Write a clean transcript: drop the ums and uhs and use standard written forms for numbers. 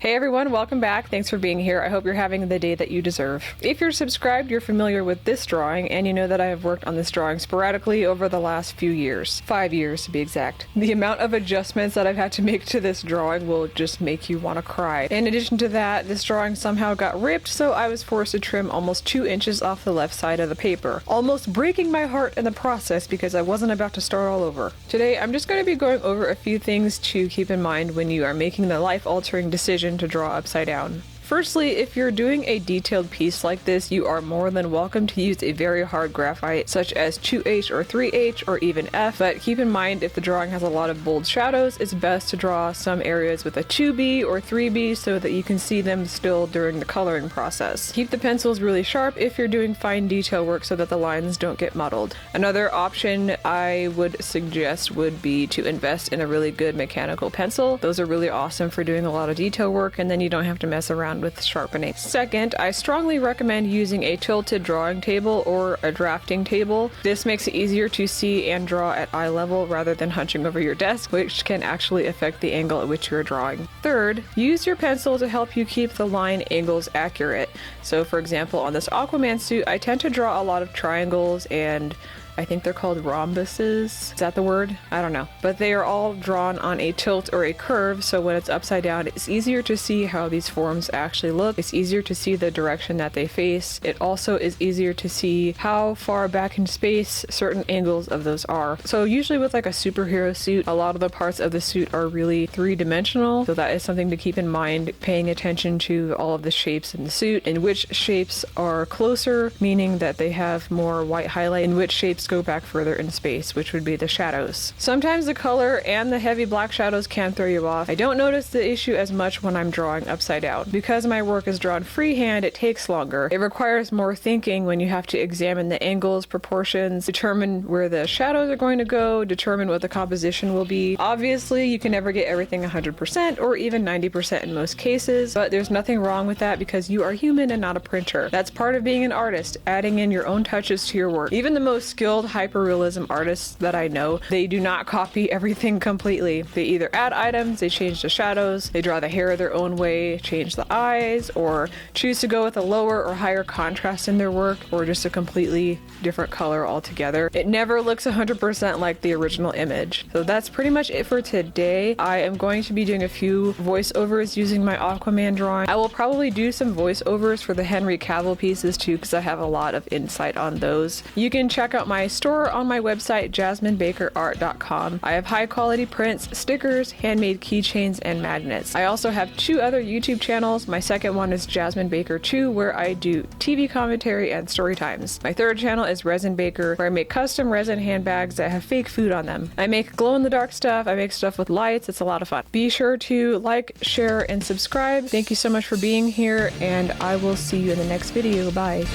Hey everyone, welcome back. Thanks for being here. I hope you're having the day that you deserve. If you're subscribed, you're familiar with this drawing, and you know that I have worked on this drawing sporadically over the last few years. 5 years to be exact. The amount of adjustments that I've had to make to this drawing will just make you want to cry. In addition to that, this drawing somehow got ripped, so I was forced to trim almost 2 inches off the left side of the paper, almost breaking my heart in the process because I wasn't about to start all over. Today, I'm just going to be going over a few things to keep in mind when you are making the life-altering decision to draw upside down. Firstly, if you're doing a detailed piece like this, you are more than welcome to use a very hard graphite, such as 2H or 3H or even F, but keep in mind if the drawing has a lot of bold shadows, it's best to draw some areas with a 2B or 3B so that you can see them still during the coloring process. Keep the pencils really sharp if you're doing fine detail work so that the lines don't get muddled. Another option I would suggest would be to invest in a really good mechanical pencil. Those are really awesome for doing a lot of detail work, and then you don't have to mess around with sharpening. Second, I strongly recommend using a tilted drawing table or a drafting table. This makes it easier to see and draw at eye level rather than hunching over your desk, which can actually affect the angle at which you're drawing. Third, use your pencil to help you keep the line angles accurate. So for example, on this AquaMan suit, I tend to draw a lot of triangles and I think they're called rhombuses. Is that the word? I don't know. But they are all drawn on a tilt or a curve, so when it's upside down, it's easier to see how these forms actually look. It's easier to see the direction that they face. It also is easier to see how far back in space certain angles of those are. So usually with like a superhero suit, a lot of the parts of the suit are really three-dimensional, so that is something to keep in mind, paying attention to all of the shapes in the suit and which shapes are closer, meaning that they have more white highlight, and which shapes go back further in space, which would be the shadows. Sometimes the color and the heavy black shadows can throw you off. I don't notice the issue as much when I'm drawing upside down. Because my work is drawn freehand, it takes longer. It requires more thinking when you have to examine the angles, proportions, determine where the shadows are going to go, determine what the composition will be. Obviously, you can never get everything 100% or even 90% in most cases, but there's nothing wrong with that because you are human and not a printer. That's part of being an artist, adding in your own touches to your work. Even the most skilled hyperrealism artists that I know, they do not copy everything completely. They either add items, they change the shadows, they draw the hair their own way, change the eyes, or choose to go with a lower or higher contrast in their work, or just a completely different color altogether. It never looks 100% like the original image. So that's pretty much it for today. I am going to be doing a few voiceovers using my AquaMan drawing. I will probably do some voiceovers for the Henry Cavill pieces too, because I have a lot of insight on those. You can check out my store on my website, jasminebakerart.com. I have high quality prints, stickers, handmade keychains, and magnets. I also have 2 other YouTube channels. My second one is Jasmine Baker 2, where I do TV commentary and story times. My third channel is Resin Baker, where I make custom resin handbags that have fake food on them. I make glow-in-the-dark stuff. I make stuff with lights. It's a lot of fun. Be sure to like, share, and subscribe. Thank you so much for being here, and I will see you in the next video. Bye.